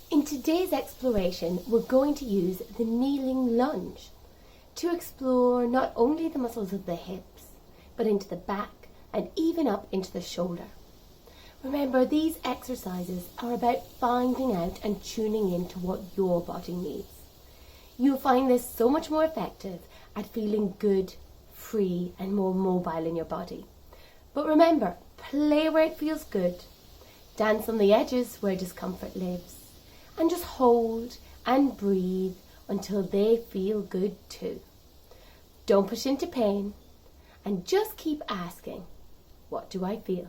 In today's exploration, we're going to use the kneeling lunge to explore not only the muscles of the hips, but into the back and even up into the shoulder. Remember, these exercises are about finding out and tuning in to what your body needs. You'll find this so much more effective at feeling good, free, and more mobile in your body. But remember, play where it feels good, dance on the edges where discomfort lives, and just hold and breathe until they feel good too. Don't push into pain, and just keep asking, what do I feel?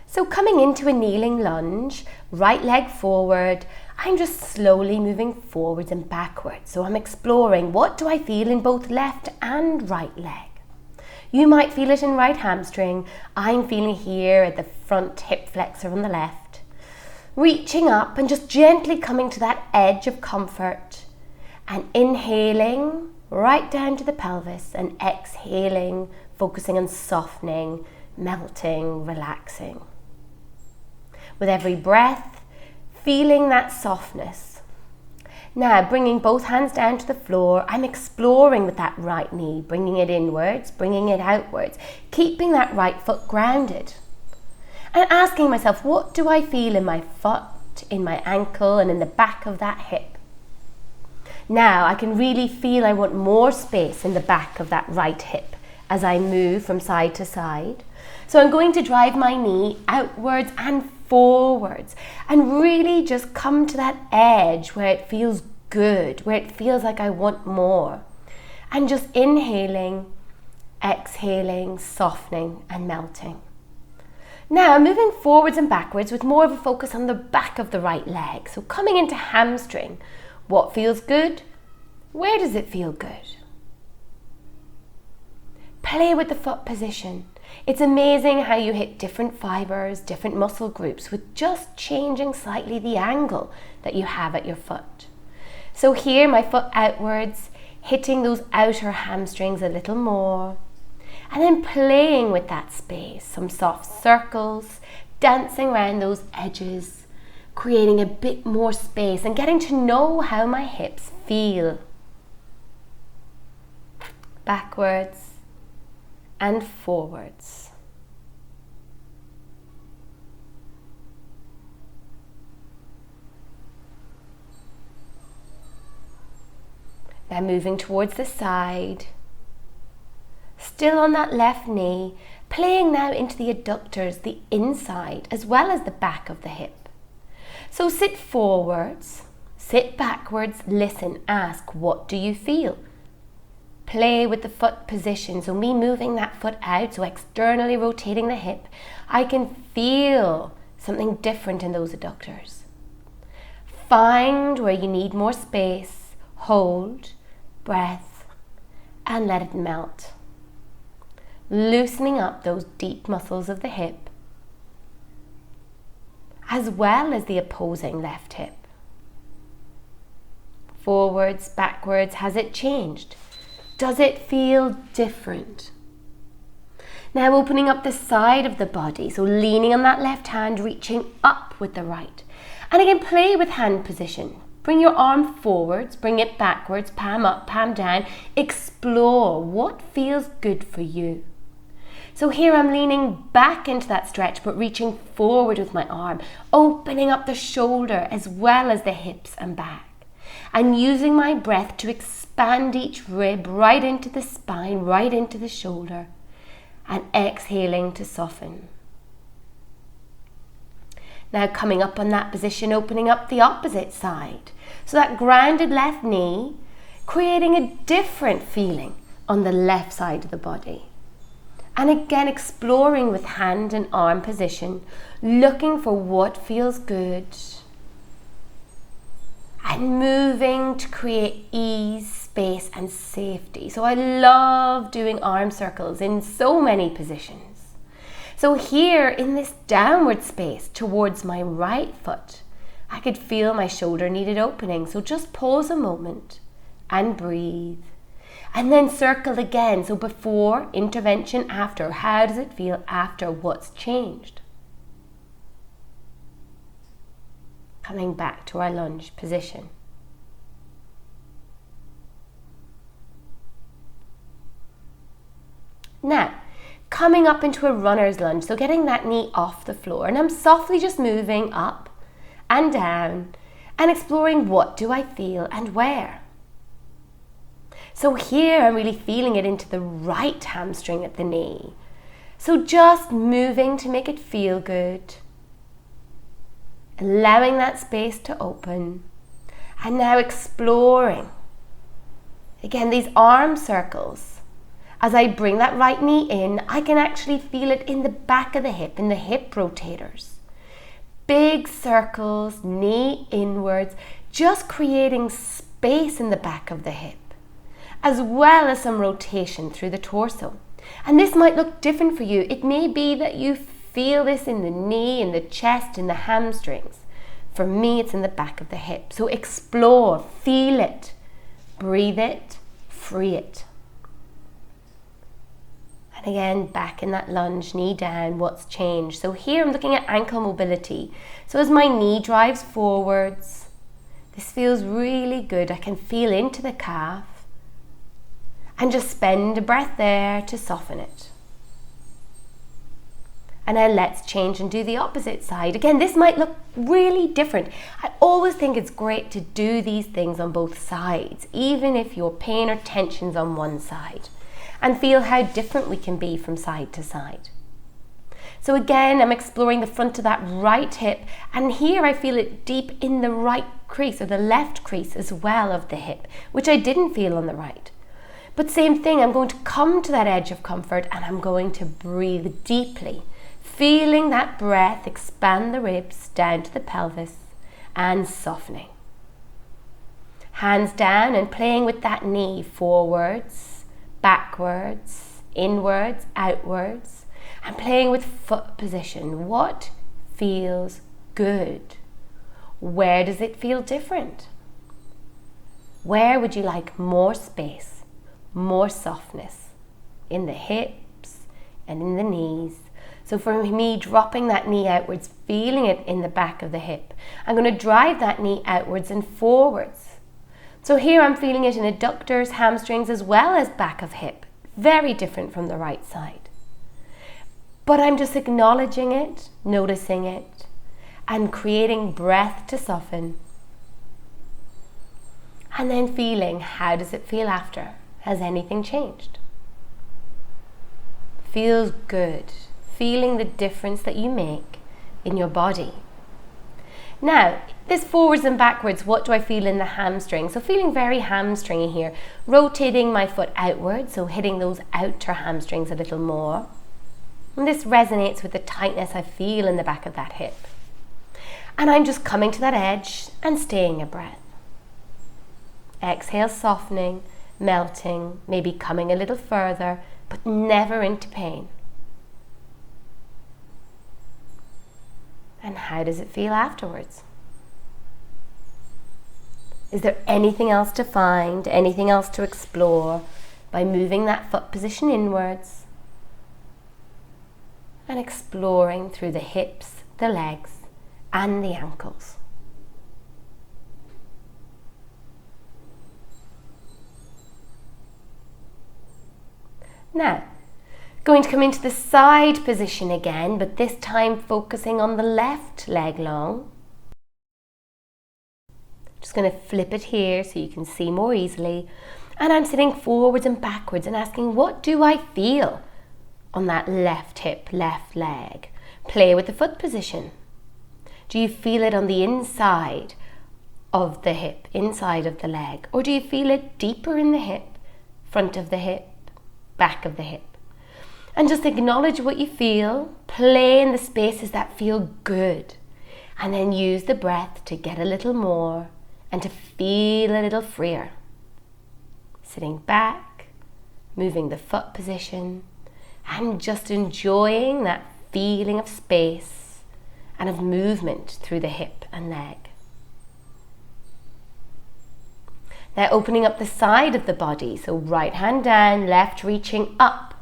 So coming into a kneeling lunge, right leg forward, I'm just slowly moving forwards and backwards. So I'm exploring, what do I feel in both left and right leg? You might feel it in right hamstring. I'm feeling here at the front hip flexor on the left. Reaching up and just gently coming to that edge of comfort and inhaling right down to the pelvis and exhaling, focusing on softening, melting, relaxing. With every breath, feeling that softness. Now, bringing both hands down to the floor, I'm exploring with that right knee, bringing it inwards, bringing it outwards, keeping that right foot grounded. And asking myself, what do I feel in my foot, in my ankle, and in the back of that hip? Now, I can really feel I want more space in the back of that right hip as I move from side to side. So I'm going to drive my knee outwards and forwards and really just come to that edge where it feels good, where it feels like I want more. And just inhaling, exhaling, softening and melting. Now I'm moving forwards and backwards with more of a focus on the back of the right leg. So coming into hamstring, what feels good? Where does it feel good? Play with the foot position. It's amazing how you hit different fibers, different muscle groups with just changing slightly the angle that you have at your foot. So here, my foot outwards, hitting those outer hamstrings a little more. And then playing with that space, some soft circles, dancing around those edges, creating a bit more space and getting to know how my hips feel. Backwards and forwards. Now moving towards the side, still on that left knee, playing now into the adductors, the inside as well as the back of the hip. So sit forwards, sit backwards, listen, ask, what do you feel? Play with the foot position, so me moving that foot out, so externally rotating the hip, I can feel something different in those adductors. Find where you need more space, hold, breath, and let it melt. Loosening up those deep muscles of the hip, as well as the opposing left hip. Forwards, backwards, has it changed? Does it feel different? Now opening up the side of the body, so leaning on that left hand, reaching up with the right. And again, play with hand position. Bring your arm forwards, bring it backwards, palm up, palm down. Explore what feels good for you. So here I'm leaning back into that stretch, but reaching forward with my arm, opening up the shoulder as well as the hips and back. And using my breath to expand each rib right into the spine, right into the shoulder, and exhaling to soften. Now coming up on that position, opening up the opposite side. So that grounded left knee, creating a different feeling on the left side of the body. And again, exploring with hand and arm position, looking for what feels good. And moving to create ease, space and safety. So I love doing arm circles in so many positions. So here in this downward space towards my right foot, I could feel my shoulder needed opening. So just pause a moment and breathe. And then circle again. So before, intervention, after. How does it feel after? What's changed? Coming back to our lunge position. Now, coming up into a runner's lunge, so getting that knee off the floor, and I'm softly just moving up and down and exploring what do I feel and where. So here I'm really feeling it into the right hamstring at the knee. So just moving to make it feel good, allowing that space to open, and now exploring. Again, these arm circles. As I bring that right knee in, I can actually feel it in the back of the hip, in the hip rotators. Big circles, knee inwards, just creating space in the back of the hip, as well as some rotation through the torso. And this might look different for you. It may be that you feel this in the knee, in the chest, in the hamstrings. For me, it's in the back of the hip. So explore, feel it, breathe it, free it. And again, back in that lunge, knee down, what's changed? So here I'm looking at ankle mobility. So as my knee drives forwards, this feels really good. I can feel into the calf and just spend a breath there to soften it. And now let's change and do the opposite side. Again, this might look really different. I always think it's great to do these things on both sides, even if your pain or tension's on one side, and feel how different we can be from side to side. So again, I'm exploring the front of that right hip, and here I feel it deep in the right crease or the left crease as well of the hip, which I didn't feel on the right. But same thing, I'm going to come to that edge of comfort and I'm going to breathe deeply, feeling that breath expand the ribs down to the pelvis and softening. Hands down and playing with that knee forwards, backwards, inwards, outwards, and playing with foot position. What feels good? Where does it feel different? Where would you like more space, more softness? In the hips and in the knees. So for me, dropping that knee outwards, feeling it in the back of the hip. I'm going to drive that knee outwards and forwards. So here I'm feeling it in adductors, hamstrings, as well as back of hip. Very different from the right side. But I'm just acknowledging it, noticing it, and creating breath to soften. And then feeling, how does it feel after? Has anything changed? Feels good. Feeling the difference that you make in your body. Now, this forwards and backwards, what do I feel in the hamstring? So feeling very hamstringy here. Rotating my foot outwards, so hitting those outer hamstrings a little more. And this resonates with the tightness I feel in the back of that hip. And I'm just coming to that edge and staying a breath. Exhale, softening, melting, maybe coming a little further, but never into pain. And how does it feel afterwards? Is there anything else to find, anything else to explore by moving that foot position inwards and exploring through the hips, the legs, and the ankles? Now, going to come into the side position again, but this time focusing on the left leg long. Just going to flip it here so you can see more easily. And I'm sitting forwards and backwards and asking, what do I feel on that left hip, left leg? Play with the foot position. Do you feel it on the inside of the hip, inside of the leg? Or do you feel it deeper in the hip, front of the hip, back of the hip? And just acknowledge what you feel, play in the spaces that feel good, and then use the breath to get a little more and to feel a little freer. Sitting back, moving the foot position, and just enjoying that feeling of space and of movement through the hip and leg. Now opening up the side of the body, so right hand down, left reaching up.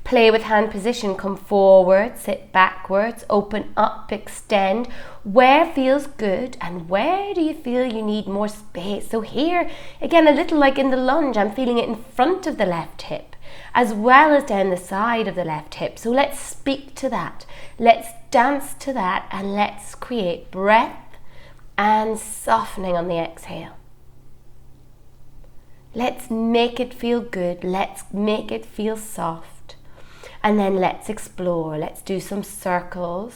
Play with hand position, come forward, sit backwards, open up, extend. Where feels good and where do you feel you need more space? So here, again, a little like in the lunge, I'm feeling it in front of the left hip as well as down the side of the left hip. So let's speak to that. Let's dance to that and let's create breath and softening on the exhale. Let's make it feel good. Let's make it feel soft. And then let's explore. Let's do some circles.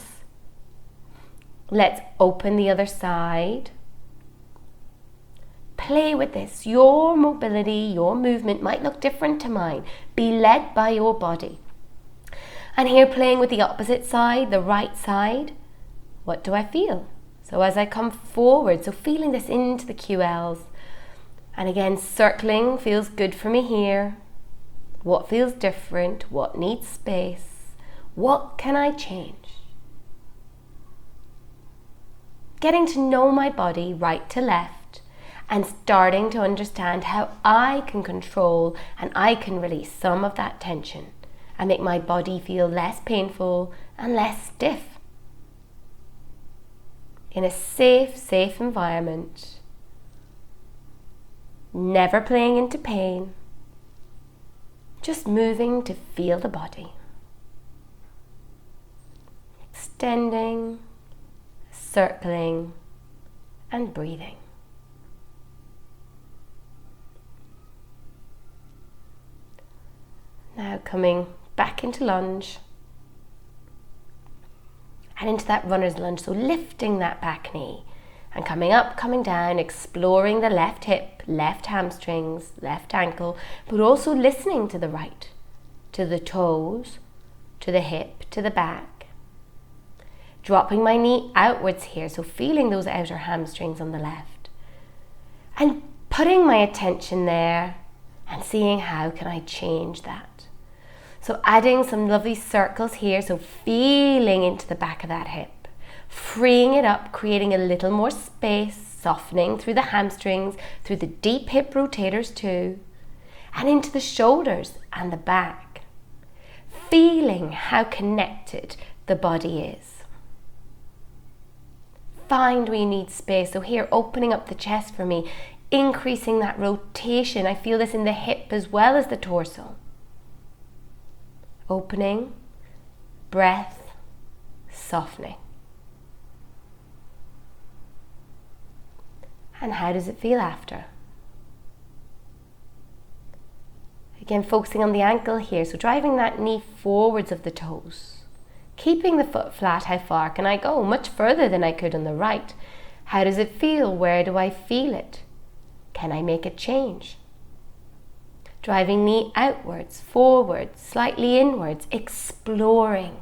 Let's open the other side. Play with this. Your mobility, your movement might look different to mine. Be led by your body. And here playing with the opposite side, the right side. What do I feel? So as I come forward, so feeling this into the QLs. And again, circling feels good for me here. What feels different? What needs space? What can I change? Getting to know my body right to left and starting to understand how I can control and I can release some of that tension and make my body feel less painful and less stiff. In a safe environment, never playing into pain, just moving to feel the body. Extending, circling, and breathing. Now coming back into lunge and into that runner's lunge. So lifting that back knee and coming up, coming down, exploring the left hip, left hamstrings, left ankle, but also listening to the right, to the toes, to the hip, to the back. Dropping my knee outwards here, so feeling those outer hamstrings on the left. And putting my attention there and seeing how can I change that. So adding some lovely circles here, so feeling into the back of that hip. Freeing it up, creating a little more space, softening through the hamstrings, through the deep hip rotators too, and into the shoulders and the back. Feeling how connected the body is. Find where you need space. So here, opening up the chest for me, increasing that rotation. I feel this in the hip as well as the torso. Opening, breath, softening. And how does it feel after? Again, focusing on the ankle here. So driving that knee forwards of the toes. Keeping the foot flat. How far can I go? Much further than I could on the right. How does it feel? Where do I feel it? Can I make a change? Driving knee outwards, forwards, slightly inwards, exploring.